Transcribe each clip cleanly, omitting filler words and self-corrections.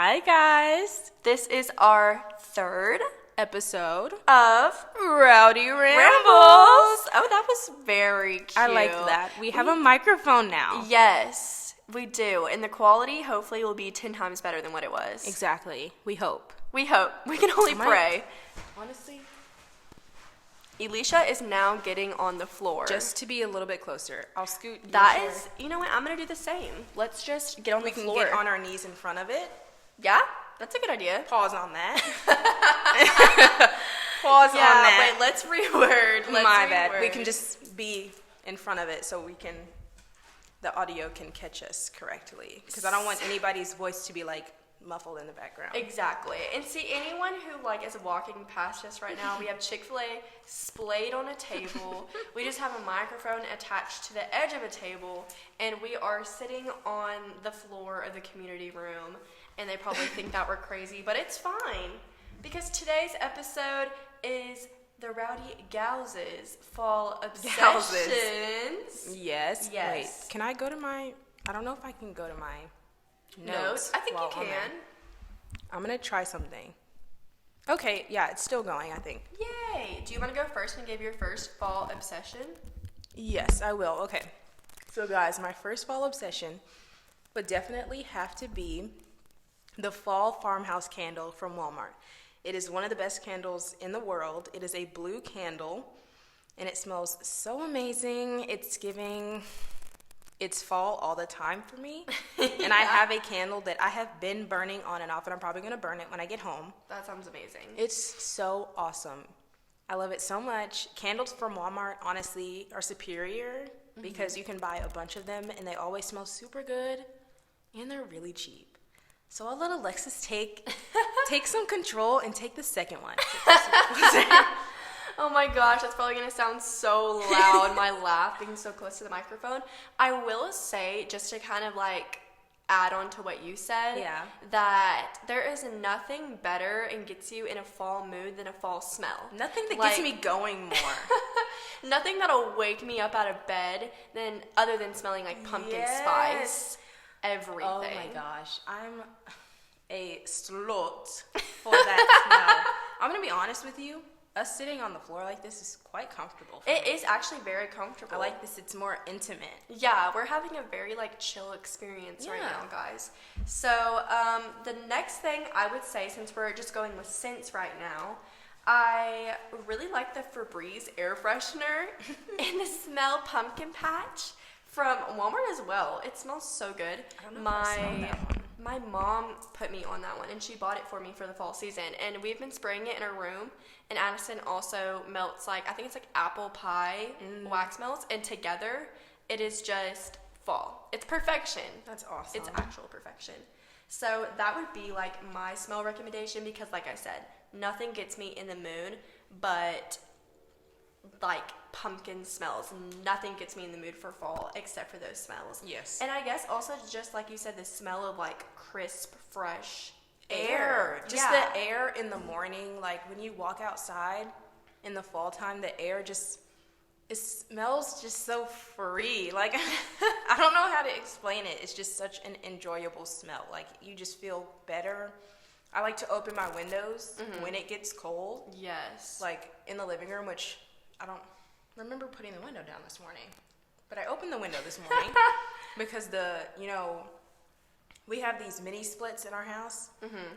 Hi, guys. This is our third Episode of Rowdy Rambles. Oh, that was very cute. I like that. We have a microphone now. Yes, we do. And the quality hopefully will be 10 times better than what it was. Exactly. We hope. We hope. We can only pray. Honestly, Elisha is now getting on the floor. just to be a little bit closer, I'll scoot. That is, you know what? I'm going to do the same. Let's just get on the floor. We can get on our knees in front of it. Yeah? That's a good idea. Pause on that. Pause on that. Wait, let's reword. My bad. We can just be in front of it so the audio can catch us correctly. Because I don't want anybody's voice to be muffled in the background. Exactly. And see, anyone who is walking past us right now, we have Chick-fil-A splayed on a table. We just have a microphone attached to the edge of a table, and we are sitting on the floor of the community room. And they probably think that we're crazy, but it's fine. Because today's episode is the Rowdy Gals' fall obsessions. Yes. Wait, can I go to I don't know if I can go to my notes. I think you can. I'm going to try something. Okay, yeah, it's still going, I think. Yay. Do you want to go first and give your first fall obsession? Yes, I will. Okay. So, guys, my first fall obsession would definitely have to be the fall farmhouse candle from Walmart. It is one of the best candles in the world. It is a blue candle, and it smells so amazing. It's fall all the time for me. And I have a candle that I have been burning on and off, and I'm probably going to burn it when I get home. That sounds amazing. It's so awesome. I love it so much. Candles from Walmart, honestly, are superior because you can buy a bunch of them, and they always smell super good, and they're really cheap. So I'll let Alexis take some control and take the second one. Oh my gosh, that's probably going to sound so loud, my laugh being so close to the microphone. I will say, just to kind of add on to what you said, that there is nothing better and gets you in a fall mood than a fall smell. Nothing that gets me going more. Nothing that'll wake me up out of bed other than smelling like pumpkin spice. Everything. Oh my gosh, I'm a slut for that smell. I'm gonna be honest with you. Us sitting on the floor like this is quite comfortable. It is actually very comfortable. I like this. It's more intimate. Yeah, we're having a very chill experience right now, guys. So the next thing I would say, since we're just going with scents right now, I really like the Febreze air freshener and the Smell Pumpkin Patch from Walmart as well. It smells so good. I don't know if I smell that one. My mom put me on that one, and she bought it for me for the fall season. And we've been spraying it in our room. And Addison also melts I think it's apple pie wax melts. And together, it is just fall. It's perfection. That's awesome. It's actual perfection. So that would be my smell recommendation because like I said, nothing gets me in the mood but pumpkin smells. Nothing gets me in the mood for fall except for those smells. Yes. And I guess also just like you said, the smell of crisp, fresh air. Just the air in the morning, when you walk outside in the fall time, the air it smells just so free. I don't know how to explain it. It's just such an enjoyable smell. You just feel better. I like to open my windows when it gets cold. Yes. In the living room, which I don't remember putting the window down this morning. But I opened the window this morning because we have these mini splits in our house.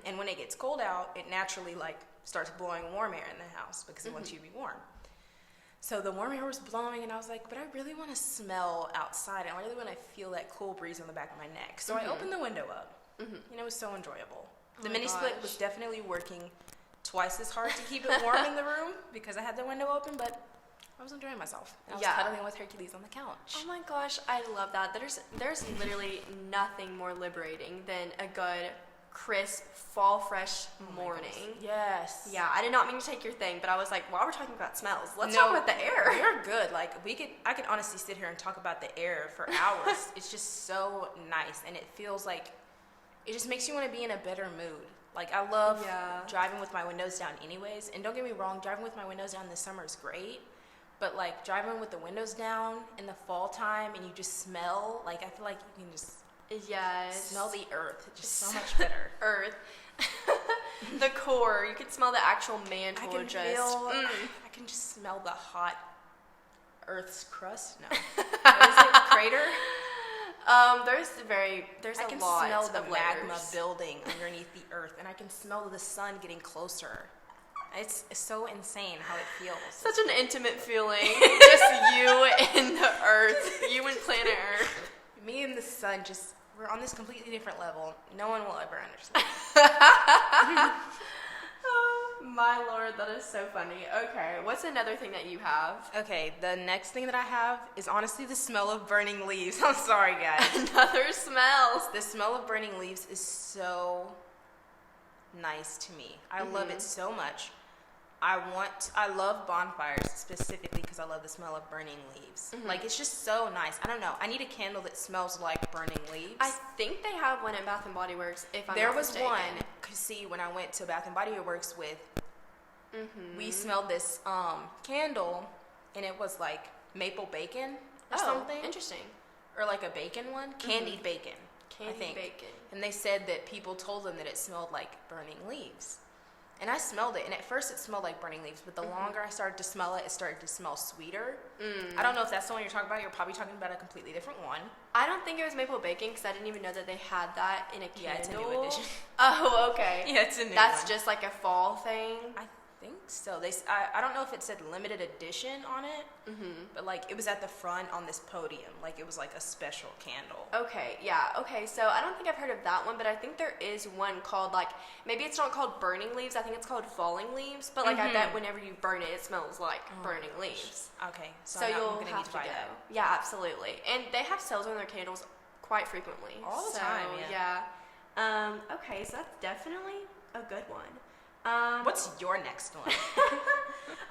And when it gets cold out, it naturally starts blowing warm air in the house because it wants you to be warm. So the warm air was blowing, and I was like, but I really want to smell outside. I really want to feel that cool breeze on the back of my neck. So I opened the window up. It was so enjoyable. The mini split was definitely working twice as hard to keep it warm in the room because I had the window open, but I was enjoying myself. I was cuddling with Hercules on the couch. Oh my gosh, I love that. There's literally nothing more liberating than a good, crisp, fall fresh morning. Yes. Yeah, I did not mean to take your thing, but I was like, while we're talking about smells, let's talk about the air. You're good. I could honestly sit here and talk about the air for hours. It's just so nice, and it feels it just makes you want to be in a better mood. I love driving with my windows down anyways. And don't get me wrong, driving with my windows down this summer is great. But driving with the windows down in the fall time and you just smell, I feel like you can just Yes. Smell the earth. It's just so much better. Earth. The core. You can smell the actual mantle. I can I can just smell the hot Earth's crust. No. What is it? Crater? There's I a can lot smell of the magma layers. building underneath the earth, and I can smell the sun getting closer. It's so insane how it feels. Such an intimate feeling. Just you and the earth. You and planet Earth. Me and the sun we're on this completely different level. No one will ever understand. Oh, my lord, that is so funny. Okay, what's another thing that you have? Okay, the next thing that I have is honestly the smell of burning leaves. I'm sorry, guys. Another smell. The smell of burning leaves is so nice to me. I love it so much. I love bonfires specifically because I love the smell of burning leaves. Like, it's just so nice. I don't know. I need a candle that smells like burning leaves. I think they have one at Bath & Body Works, if I'm There not was mistaken. one, because see, when I went to Bath & Body Works with, we smelled this candle, and it was like maple bacon or something. Interesting. Or like a bacon one. Candied bacon, I think. Bacon. And they said that people told them that it smelled like burning leaves. And I smelled it, and at first it smelled like burning leaves, but the longer I started to smell it, it started to smell sweeter. I don't know if that's the one you're talking about. You're probably talking about a completely different one. I don't think it was maple bacon because I didn't even know that they had that in a candle. Yeah, it's a new edition. Oh, okay. Yeah, it's a new That's one. just like a fall thing. I think so. I don't know if it said limited edition on it, but like it was at the front on this podium. Like it was like a special candle. Okay, yeah, okay, so I don't think I've heard of that one, but I think there is one called, like, maybe it's not called burning leaves, I think it's called falling leaves, but, like, I bet whenever you burn it, it smells like burning leaves. Okay, So you'll have to go. Yeah, absolutely. And they have sales on their candles quite frequently. All the time, yeah. Okay, so that's definitely a good one. What's your next one?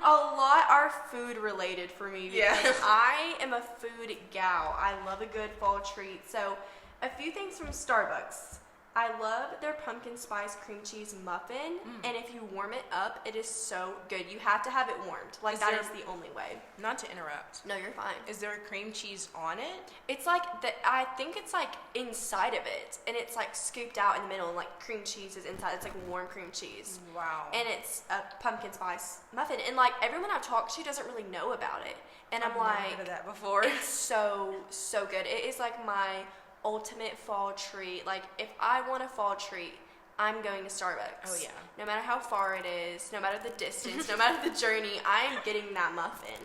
A lot are food related for me because I am a food gal. I love a good fall treat. So a few things from Starbucks. I love their pumpkin spice cream cheese muffin, and if you warm it up, it is so good. You have to have it warmed. Like, that is the only way. Not to interrupt. No, you're fine. Is there a cream cheese on it? It's like, I think it's like inside of it, and it's like scooped out in the middle, and like cream cheese is inside. It's like warm cream cheese. Wow. And it's a pumpkin spice muffin, and like everyone I've talked to doesn't really know about it. And I'm like, never heard of that before. It's so good. It is like my ultimate fall treat. Like, if I want a fall treat, I'm going to Starbucks. Oh yeah. No matter how far it is, no matter the distance, no matter the journey, I'm getting that muffin.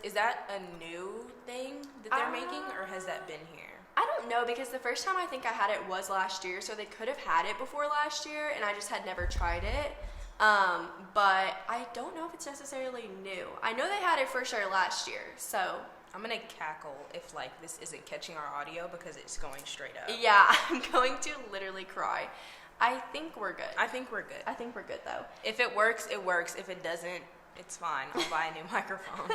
Is that a new thing that they're making, or has that been here? I don't know, because the first time I think I had it was last year, so they could have had it before last year, and I just had never tried it. But I don't know if it's necessarily new. I know they had it for sure last year, so I'm gonna cackle if like this isn't catching our audio because it's going straight up. yeah, I'm going to literally cry. I think we're good. I think we're good. I think we're good, though. If it works, it works. If it doesn't, it's fine. I'll buy a new microphone.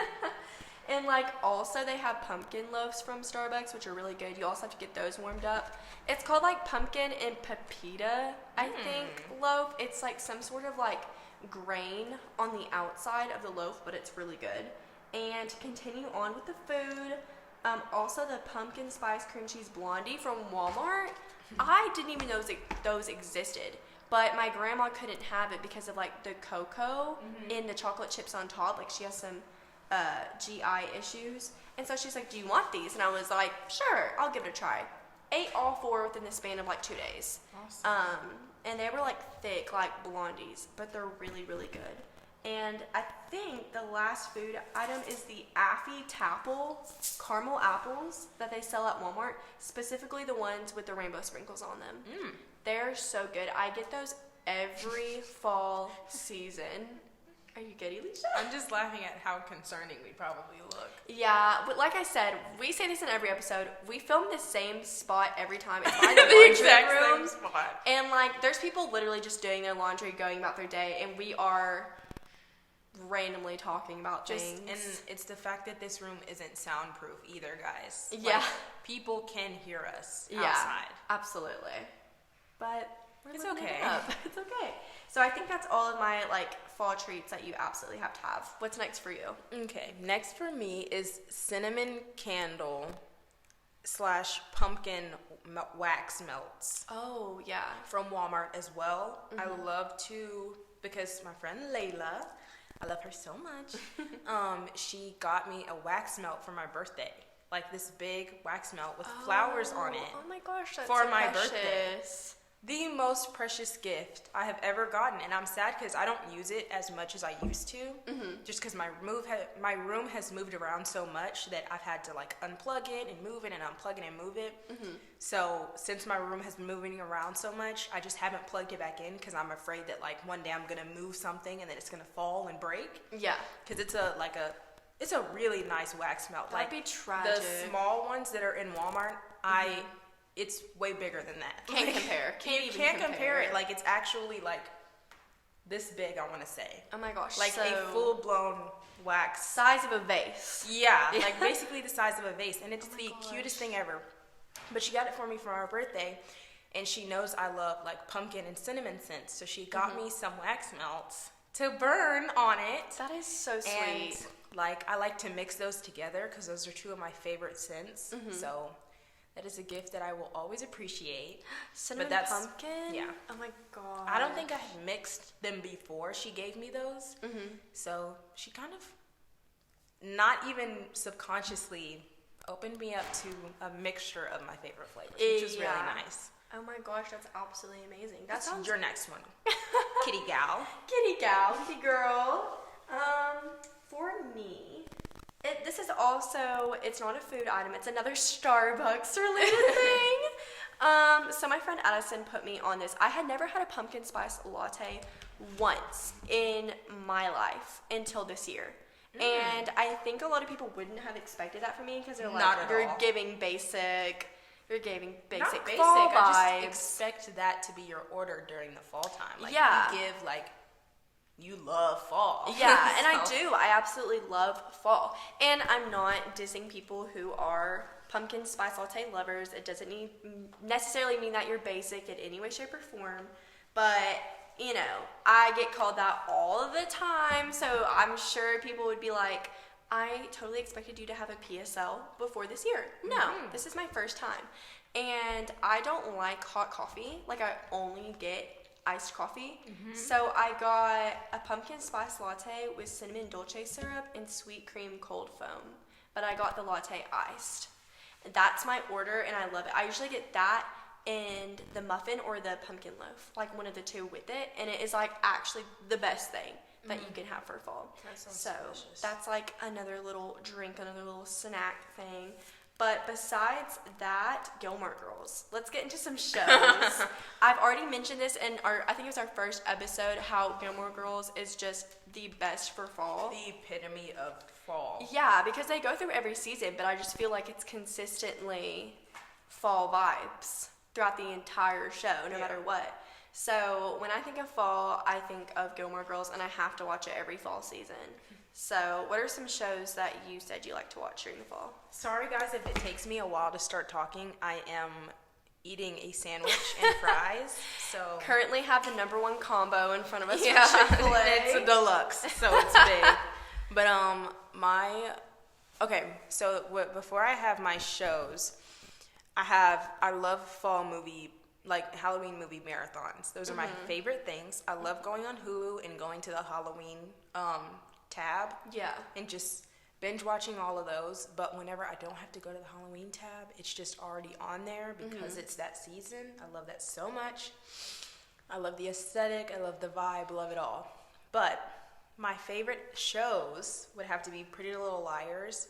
And, like, also they have pumpkin loaves from Starbucks, which are really good. You also have to get those warmed up. It's called, like, pumpkin and pepita, I think, loaf. It's, like, some sort of, like, grain on the outside of the loaf, but it's really good. And to continue on with the food, also the pumpkin spice cream cheese blondie from Walmart. I didn't even know those existed. But my grandma couldn't have it because of, like, the cocoa in the chocolate chips on top. Like, she has some GI issues. And so she's like, do you want these? And I was like, sure, I'll give it a try. Ate all 4 within the span of, like, 2 days. Awesome. And they were, like, thick, like blondies. But they're really, really good. And I think the last food item is the Affy Tapple caramel apples that they sell at Walmart, specifically the ones with the rainbow sprinkles on them. They're so good. I get those every fall season. Are you good, Elisha? I'm just laughing at how concerning we probably look. Yeah, but like I said, we say this in every episode. We film the same spot every time. It's by the laundry exact room. same spot. And, like, there's people literally just doing their laundry, going about their day, and we are randomly talking about things. And it's the fact that this room isn't soundproof either, guys. Yeah. Like, people can hear us outside. Absolutely. But It's okay. It's okay. So I think that's all of my, like, fall treats that you absolutely have to have. What's next for you? Okay, next for me is cinnamon candle / pumpkin wax melts. Oh, yeah. From Walmart as well. I love to, because my friend Layla, I love her so much. She got me a wax melt for my birthday. Like this big wax melt with flowers on it. Oh my gosh, that's for so my precious. birthday. The most precious gift I have ever gotten, and I'm sad because I don't use it as much as I used to. Just because my room has moved around so much that I've had to like unplug it and move it and unplug it and move it. So since my room has been moving around so much, I just haven't plugged it back in because I'm afraid that like one day I'm gonna move something and then it's gonna fall and break. Yeah, because it's a really nice wax melt. That'd be tragic. The small ones that are in Walmart, it's way bigger than that. Can't compare. You can't compare it. Like, it's actually, like, this big, I want to say. Oh, my gosh. Like, a full-blown wax. Size of a vase. Yeah, like, basically the size of a vase. And it's the cutest thing ever. But she got it for me for my birthday, and she knows I love, like, pumpkin and cinnamon scents. So she got me some wax melts to burn on it. That is so sweet. And, like, I like to mix those together because those are two of my favorite scents. So that is a gift that I will always appreciate. Cinnamon pumpkin? Yeah. Oh my god. I don't think I had mixed them before she gave me those. So she kind of, not even subconsciously, opened me up to a mixture of my favorite flavors, which is really nice. Oh my gosh, that's absolutely amazing. That's your next one. Kitty gal. Kitty gal, kitty girl. For me, this is also, it's not a food item, it's another Starbucks related thing. So my friend Addison put me on this. I had never had a pumpkin spice latte once in my life until this year. And I think a lot of people wouldn't have expected that from me because they're like, you're giving basic fall vibes. I just expect that to be your order during the fall time. Like, you love fall. Yeah, and I do. I absolutely love fall. And I'm not dissing people who are pumpkin spice latte lovers. It doesn't necessarily mean that you're basic in any way, shape, or form. But, you know, I get called that all of the time. So I'm sure people would be like, I totally expected you to have a PSL before this year. No, this is my first time. And I don't like hot coffee. Like, I only get iced coffee. So I got a pumpkin spice latte with cinnamon dolce syrup and sweet cream cold foam. But I got the latte iced. And that's my order, and I love it. I usually get that and the muffin or the pumpkin loaf, like one of the two with it. And it is like actually the best thing that you can have for fall. So that's like another little drink, another little snack thing. But besides that, Gilmore Girls. Let's get into some shows. I've already mentioned this in I think it was our first episode, how Gilmore Girls is just the best for fall. The epitome of fall. Yeah, because they go through every season, but I just feel like it's consistently fall vibes throughout the entire show, no matter what. So when I think of fall, I think of Gilmore Girls, and I have to watch it every fall season. So what are some shows that you said you like to watch during the fall? Sorry, guys, if it takes me a while to start talking. I am eating a sandwich and fries. So currently have the #1 combo in front of us from Chick-fil-A. It's a deluxe, so it's big. But before I have my shows, I love fall movie, like Halloween movie marathons. Those are my favorite things. I love going on Hulu and going to the Halloween tab. Yeah. And just binge watching all of those. But whenever I don't have to go to the Halloween tab, it's just already on there because it's that season. I love that so much. I love the aesthetic. I love the vibe. Love it all. But my favorite shows would have to be Pretty Little Liars,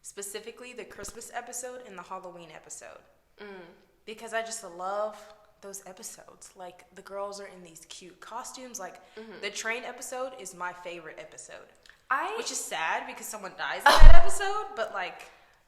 specifically the Christmas episode and the Halloween episode. Because I just love those episodes. Like, the girls are in these cute costumes. Like, the train episode is my favorite episode. Which is sad because someone dies in that episode, but, like,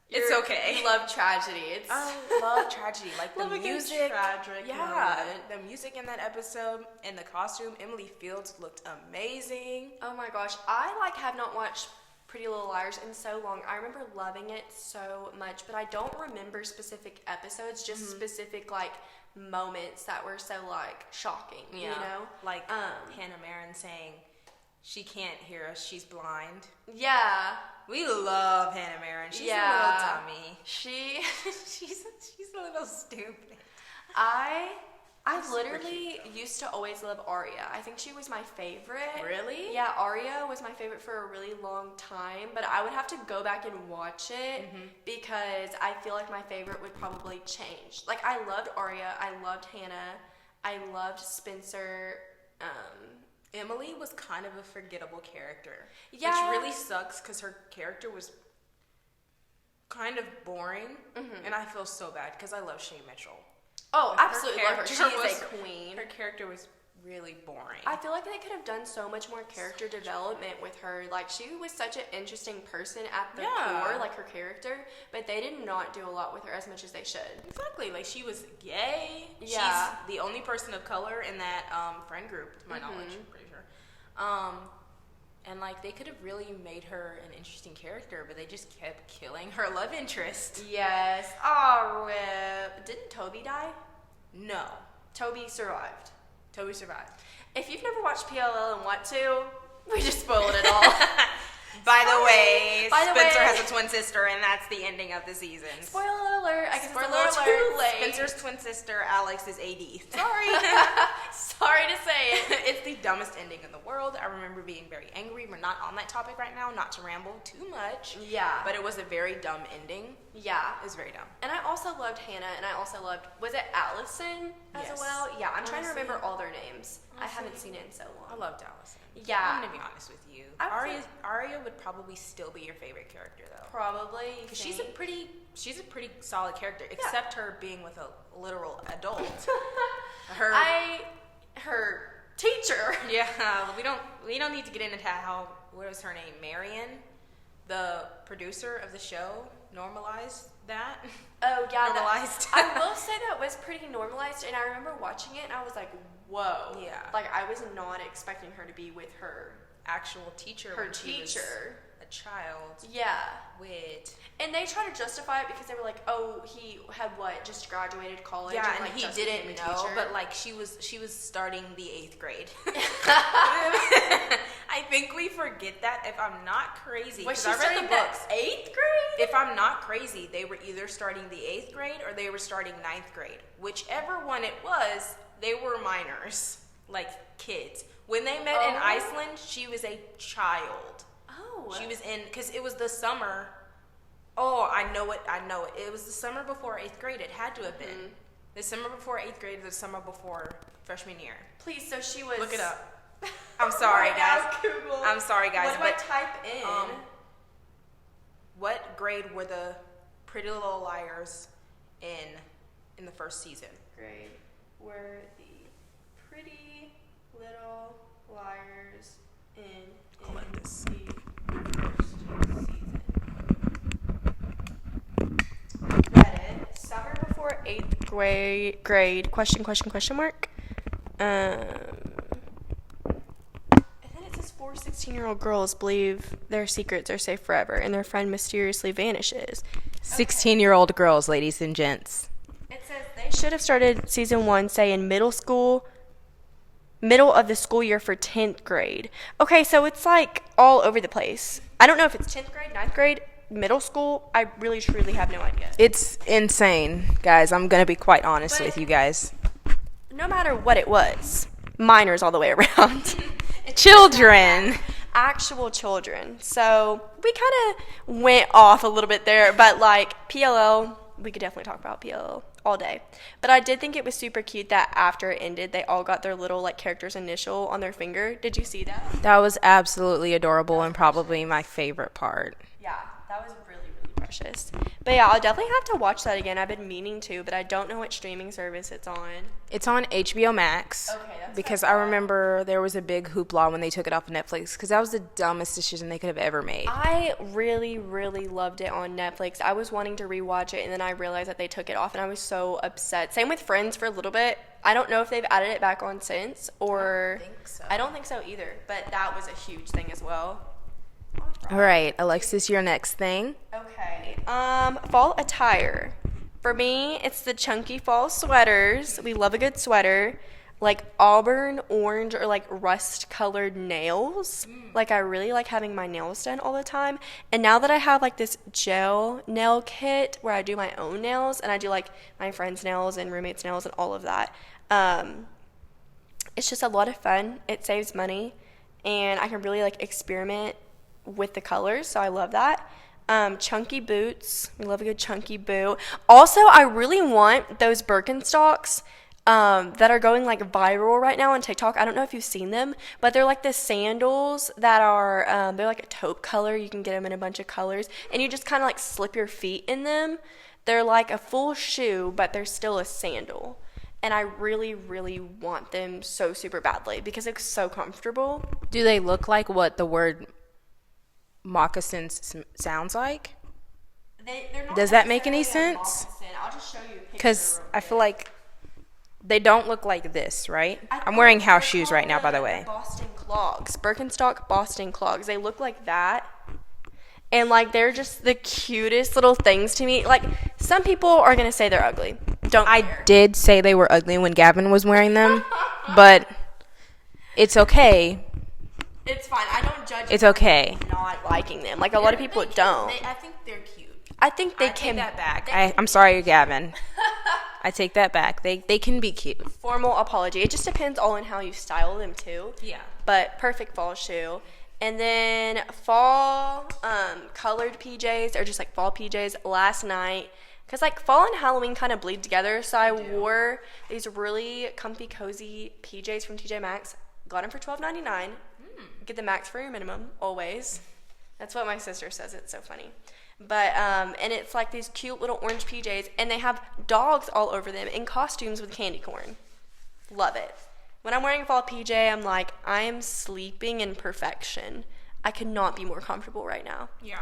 it's okay. You love tragedy. I love tragedy. Like, the music. Tragic moment. The music in that episode and the costume. Emily Fields looked amazing. Oh my gosh. I, have not watched Pretty Little Liars in so long. I remember loving it so much, but I don't remember specific episodes, just specific, moments that were so, shocking, you know? Like, Hannah Marin saying, She can't hear us. She's blind. Yeah. We love Hannah Marin. She's a little dummy. She's a little stupid. I literally used to always love Arya. I think she was my favorite. Really? Yeah, Arya was my favorite for a really long time, but I would have to go back and watch it because I feel like my favorite would probably change. Like, I loved Arya. I loved Hannah. I loved Spencer. Emily was kind of a forgettable character. Yeah. Which really sucks because her character was kind of boring. And I feel so bad because I love Shay Mitchell. Oh, absolutely love her. She was a queen. Her character was really boring. I feel like they could have done so much more character development with her. Like, she was such an interesting person at the core, like her character, but they did not do a lot with her as much as they should. Exactly. Like, she was gay. Yeah. She's the only person of color in that friend group, to my knowledge, I'm pretty sure. And, like, they could have really made her an interesting character, but they just kept killing her love interest. Yes. Oh, rip. Didn't Toby die? No. Toby survived. Toby survived. If you've never watched PLL and want to, we just spoiled it all. By the way, Spencer has a twin sister, and that's the ending of the season. Spoiler alert. I guess Spoiler it's a little too late. Spencer's twin sister, Alex, is AD. Sorry. Sorry to say it. It's the dumbest ending in the world. I remember being very angry. We're not on that topic right now, not to ramble too much. Yeah. But it was a very dumb ending. Yeah. It was very dumb. And I also loved Hannah, and I also loved, was it Allison as well? Yeah, I'm trying to remember all their names. I haven't seen it in so long. I loved Allison. Yeah. I'm going to be honest with you. Arya would probably still be your favorite character, though. Probably. She's a pretty solid character, except her being with a literal adult. Her teacher. Yeah, we don't need to get into what was her name? Marion, the producer of the show, normalized that. Oh yeah, normalized. I will say that was pretty normalized, and I remember watching it, and I was like, whoa. Yeah. Like, I was not expecting her to be with her actual teacher. Her teacher. A child. Yeah. And they try to justify it because they were like, oh, he had just graduated college. Yeah, and he didn't know, but like she was starting the 8th grade. I think we forget that, if I'm not crazy. Was she I read the books. 8th grade? If I'm not crazy, they were either starting the 8th grade or they were starting 9th grade. Whichever one it was, they were minors, like kids. When they met in Iceland, she was a child. Oh. She was because it was the summer. Oh, I know it. It was the summer before 8th grade. It had to have been. The summer before 8th grade, the summer before freshman year. Please, so she was... Look it up. I'm sorry, guys. Google. I'm sorry, guys. What do I type in? What grade were the Pretty Little Liars in the first season? Grade were the Pretty Little Liars in the first season. Reddit, summer before 8th grade, question mark. And then it says 4 16-year-old girls believe their secrets are safe forever and their friend mysteriously vanishes. 16-year-old girls, ladies and gents. It says they should have started season 1, say, in middle of the school year for 10th grade. Okay, so it's like all over the place. I don't know if it's 10th grade, 9th grade, middle school. I really, truly have no idea. It's insane, guys. I'm going to be quite honest with you guys. No matter what it was, minors all the way around. Children. Actual children. So we kind of went off a little bit there, but like PLL, we could definitely talk about PLL all day. But I did think it was super cute that after it ended, they all got their little like character's initial on their finger. Did you see that? That was absolutely adorable and probably my favorite part. Yeah, that was really, really precious. But yeah, I'll definitely have to watch that again. I've been meaning to, but I don't know what streaming service it's on. It's on HBO Max. Okay, that's because I remember there was a big hoopla when they took it off Netflix because that was the dumbest decision they could have ever made. I really, really loved it on Netflix. I was wanting to rewatch it, and then I realized that they took it off, and I was so upset. Same with Friends for a little bit. I don't know if they've added it back on since, or... I don't think so. I don't think so either, but that was a huge thing as well. All right, Alexis, your next thing. Okay. Fall attire. For me, it's the chunky fall sweaters. We love a good sweater. like auburn, orange, or like rust-colored nails. Like I really like having my nails done all the time. And now that I have like this gel nail kit where I do my own nails and I do like my friends' nails and roommates' nails and all of that, it's just a lot of fun. It saves money, and I can really like experiment with the colors, so I love that. Chunky boots. We love a good chunky boot. Also, I really want those Birkenstocks that are going like viral right now on TikTok. I don't know if you've seen them, but they're like the sandals that are, they're like a taupe color. You can get them in a bunch of colors, and you just kind of like slip your feet in them. They're like a full shoe, but they're still a sandal. And I really, really want them so super badly because it's so comfortable. Do they look like what the word moccasins sounds like? They're not. Does that make any sense? I'll just show you a picture. Because I feel like they don't look like this, right? I'm wearing house shoes right now, by the way. Boston clogs. Birkenstock Boston clogs. They look like that. And, like, they're just the cutest little things to me. Like, some people are going to say they're ugly. I did say they were ugly when Gavin was wearing them, but it's okay. It's fine. I don't judge. It's okay. Not liking them. Like, a lot of people don't. I think they're cute. I think they can. Take that back. I'm sorry, Gavin. I take that back. They can be cute. Formal apology. It just depends all on how you style them, too. Yeah. But perfect fall shoe. And then fall colored PJs, or just like fall PJs last night. Because like fall and Halloween kind of bleed together. So I wore these really comfy, cozy PJs from TJ Maxx. Got them for $12.99. Get the max for your minimum, always. That's what my sister says. It's so funny. But, and it's like these cute little orange PJs. And they have dogs all over them in costumes with candy corn. Love it. When I'm wearing a fall PJ, I'm like, I am sleeping in perfection. I could not be more comfortable right now. Yeah.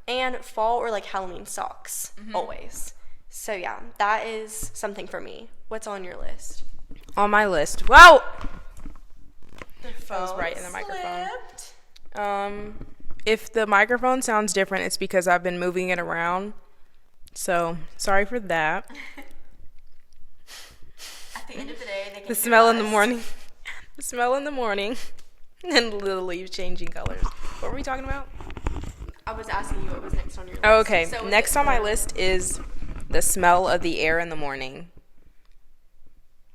And fall or like Halloween socks, always. So yeah, that is something for me. What's on your list? On my list. Wow! The phone was right in the microphone. slipped. If the microphone sounds different, it's because I've been moving it around. So, sorry for that. At the end of the day, they can The smell in the morning. The smell in the morning. And the leaves changing colors. What were we talking about? I was asking you what was next on your list. Oh, okay. So next on my list is the smell of the air in the morning.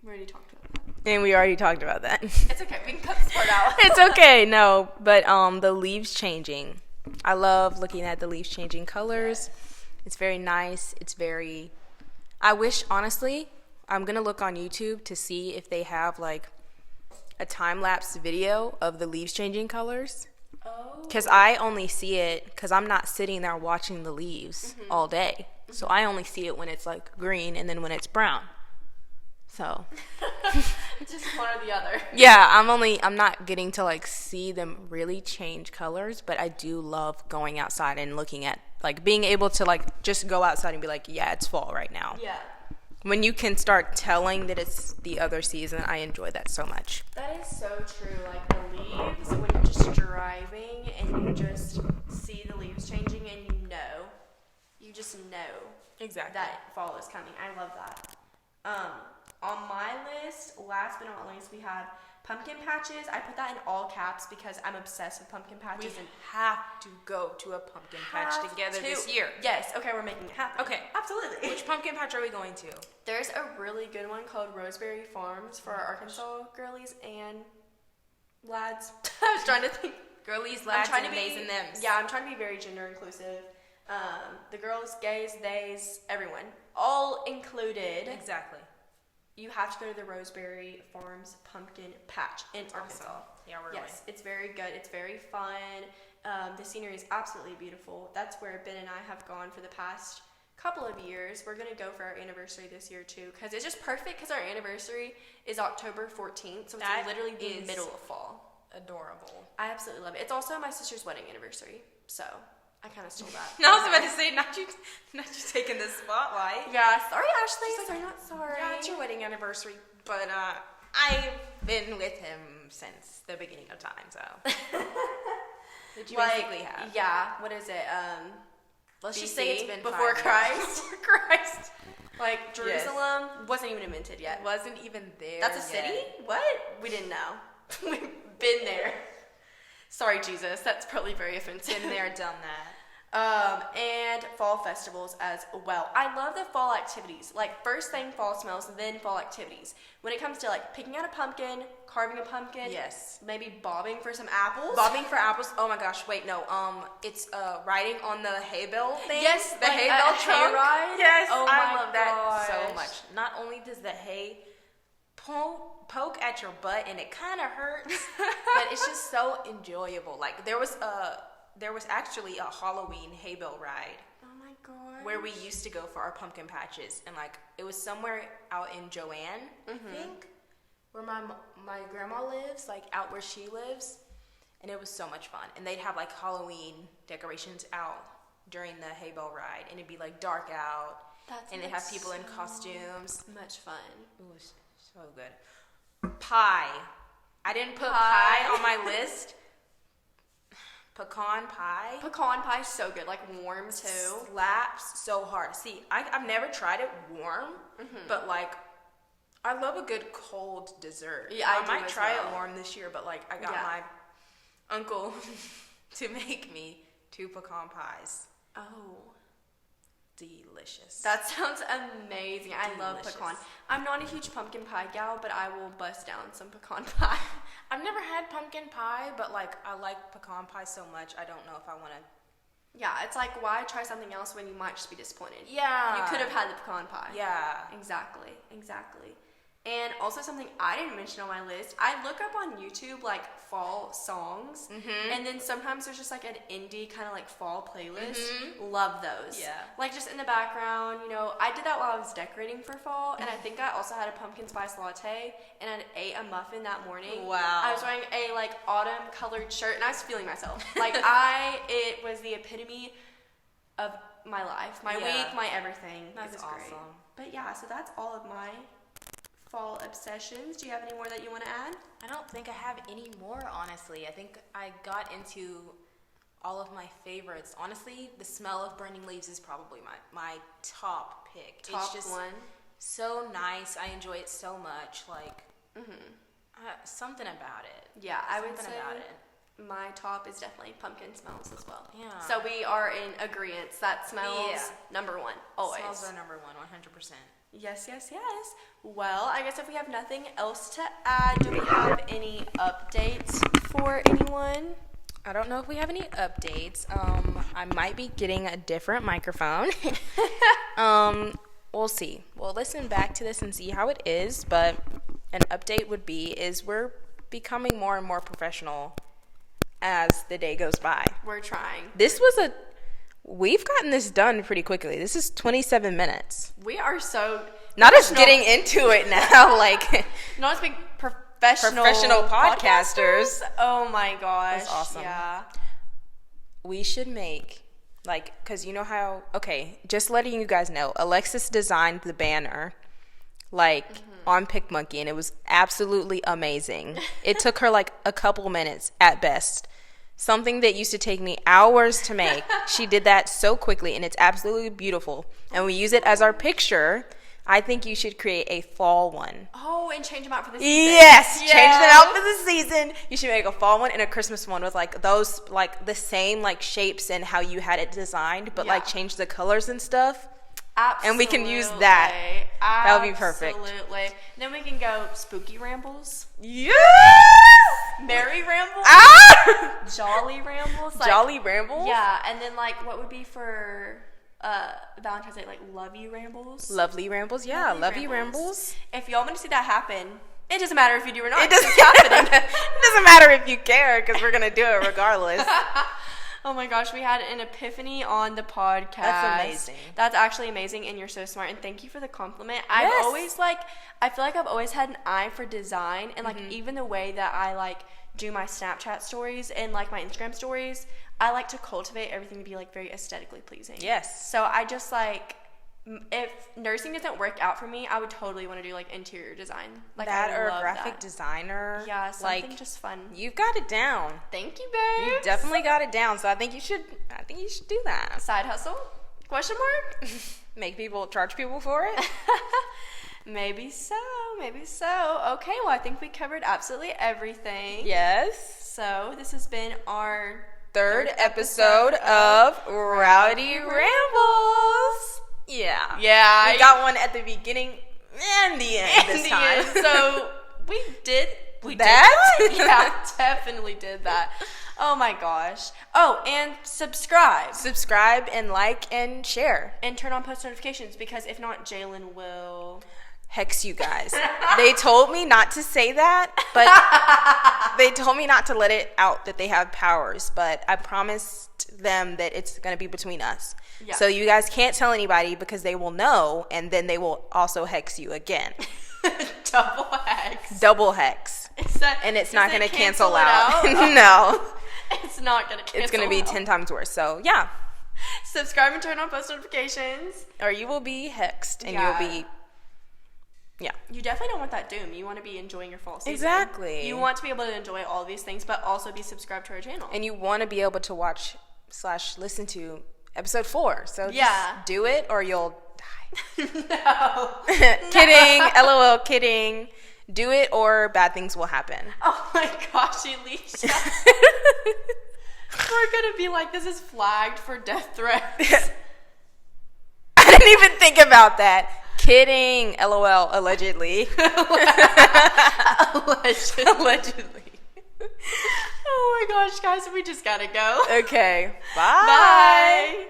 We already talked about that. And we already talked about that. It's okay. We can cut this part out. It's okay. No, but the leaves changing. I love looking at the leaves changing colors. It's very nice. It's very... I wish, honestly, I'm going to look on YouTube to see if they have, like, a time-lapse video of the leaves changing colors. Oh. Because I only see it because I'm not sitting there watching the leaves all day. So I only see it when it's, like, green and then when it's brown. So... It's just one or the other. Yeah, I'm not getting to, like, see them really change colors, but I do love going outside and looking at, like, being able to, like, just go outside and be like, yeah, it's fall right now. Yeah. When you can start telling that it's the other season, I enjoy that so much. That is so true. Like, the leaves, when you're just driving and you just see the leaves changing and you just know Exactly. that fall is coming. I love that. On my list, last but not least, we have pumpkin patches. I put that in all caps because I'm obsessed with pumpkin patches. We have to go to a pumpkin patch together this year. Yes. Okay, we're making it happen. Okay. Absolutely. Which pumpkin patch are we going to? There's a really good one called Roseberry Farms for our Arkansas girlies and lads. I was trying to think. Girlies, lads, and theys and thems. Yeah, I'm trying to be very gender inclusive. The girls, gays, theys, everyone. All included. Exactly. You have to go to the Roseberry Farms Pumpkin Patch in Arkansas. Awesome. Yeah, really. Yes, it's very good. It's very fun. The scenery is absolutely beautiful. That's where Ben and I have gone for the past couple of years. We're going to go for our anniversary this year, too, because it's just perfect because our anniversary is October 14th, so it's literally the middle of fall. Adorable. I absolutely love it. It's also my sister's wedding anniversary, so I kind of stole that. I was about to say, not you taking the spotlight. Yeah, sorry, Ashley. She's like, not sorry. Yeah, it's your wedding anniversary, but I've been with him since the beginning of time, so. That you basically have. Yeah, what is it? Let's BC, just say it's been before 5 Christ. Before Christ. Like, Jerusalem wasn't even invented yet. It wasn't even there. That's a city? What? We didn't know. We've been there. Sorry, Jesus. That's probably very offensive. Been there, done that. And fall festivals as well. I love the fall activities. Like, first thing, fall smells, then fall activities. When it comes to, like, picking out a pumpkin, carving a pumpkin. Yes. Maybe bobbing for some apples. Bobbing for apples. Oh my gosh, wait, no. It's riding on the hay bale thing. Yes, the like hay a bale hay trunk. ride. Yes, Oh I my love that so gosh. much. Not only does the hay poke at your butt and it kind of hurts, but it's just so enjoyable. Like there was actually a Halloween hay bale ride. Oh my god. Where we used to go for our pumpkin patches, and like it was somewhere out in Joanne, I think, where my grandma lives, like out where she lives, and it was so much fun. And they'd have like Halloween decorations out during the hay bale ride, and it'd be like dark out, and they'd have people in costumes. Much fun. It was so good. Pie. I didn't put pie on my list. Pecan pie. Pecan pie is so good, like warm too. Slaps so hard. See, I've never tried it warm, but like I love a good cold dessert. Yeah, I might try it warm this year, but like I got my uncle to make me 2 pecan pies. Oh. Delicious. That sounds amazing. I love pecan. I'm not a huge pumpkin pie gal, but I will bust down some pecan pie. I've never had pumpkin pie, but like I like pecan pie so much, I don't know if I want to. Yeah, it's like, why try something else when you might just be disappointed? Yeah. You could have had the pecan pie. Yeah. Exactly. And also something I didn't mention on my list, I look up on YouTube like fall songs, and then sometimes there's just like an indie kind of like fall playlist. Love those. Yeah. Like just in the background, you know, I did that while I was decorating for fall, and I think I also had a pumpkin spice latte, and I ate a muffin that morning. Wow. I was wearing a like autumn colored shirt, and I was feeling myself. Like it was the epitome of my life, my week, my everything. That's it was awesome. great. But yeah, so that's all of my fall obsessions. Do you have any more that you want to add? I don't think I have any more, honestly. I think I got into all of my favorites. Honestly, the smell of burning leaves is probably my top pick. It's just one. So nice. I enjoy it so much. Like, something about it. Yeah, I would say about it. my top is definitely pumpkin smells as well. Yeah. So we are in agreement. That smells number one, always. Smells are number one, 100%. Yes. Well, I guess if we have nothing else to add, do we have any updates for anyone? I don't know if we have any updates. I might be getting a different microphone. We'll see. We'll listen back to this and see how it is, but an update would be we're becoming more and more professional as the day goes by. We're trying. We've gotten this done pretty quickly. This is 27 minutes. We are so... Not us getting into it now, like... Not as big professional podcasters. Oh my gosh. That's awesome. Yeah. We should make, like, because you know how... Okay, just letting you guys know, Alexis designed the banner, like, on PicMonkey, and it was absolutely amazing. It took her, like, a couple minutes at best. Something that used to take me hours to make. She did that so quickly, and it's absolutely beautiful. And we use it as our picture. I think you should create a fall one. Oh, and change them out for the season. Yes, change them out for the season. You should make a fall one and a Christmas one with like those, like the same like shapes and how you had it designed, but like change the colors and stuff. Absolutely. And we can use that. That would be perfect. Absolutely. Then we can go spooky rambles. Yes! Merry rambles. Ah! Jolly rambles. Like, Jolly rambles? Yeah, and then like what would be for Valentine's Day, like lovey rambles? Lovely rambles, yeah. Lovey rambles. If y'all want to see that happen, it doesn't matter if you do or not. It doesn't matter if you care, because we're going to do it regardless. Oh my gosh, we had an epiphany on the podcast. That's amazing. That's actually amazing, and you're so smart, and thank you for the compliment. Yes. I feel like I've always had an eye for design, and like even the way that I like do my Snapchat stories and like my Instagram stories, I like to cultivate everything to be like very aesthetically pleasing. Yes. So I just like, if nursing doesn't work out for me, I would totally want to do like interior design, like that I or love a graphic that. designer. Yeah, something like, just fun. You've got it down. Thank you, babe. You definitely got it down. So I think you should do that. Side hustle. Question mark? Charge people for it? Maybe so. Okay, well, I think we covered absolutely everything. Yes. So, this has been our third episode of Rowdy Rambles. Yeah. Yeah. We got one at the beginning and the end this time. So, we did that? Yeah, definitely did that. Oh my gosh. Oh, and subscribe. Subscribe and like and share. And turn on post notifications, because if not, Jalen will hex you guys. They told me not to say that, but they told me not to let it out that they have powers, but I promised them that it's going to be between us. Yeah. So you guys can't tell anybody, because they will know, and then they will also hex you again. Double hex. And it's not going to cancel out. No. It's not going to cancel out. It's going to be 10 times worse. So, yeah. Subscribe and turn on post notifications. Or you will be hexed, and you'll be... Yeah. You definitely don't want that doom. You want to be enjoying your fall season. Exactly. You want to be able to enjoy all these things, but also be subscribed to our channel. And you want to be able to watch / listen to episode 4. So just do it, or you'll die. No. Kidding. LOL, kidding. Do it, or bad things will happen. Oh my gosh, Elisha. We're going to be like, this is flagged for death threats. I didn't even think about that. Kidding. LOL, allegedly. Allegedly. Oh my gosh, guys, we just gotta go. Okay. Bye. Bye.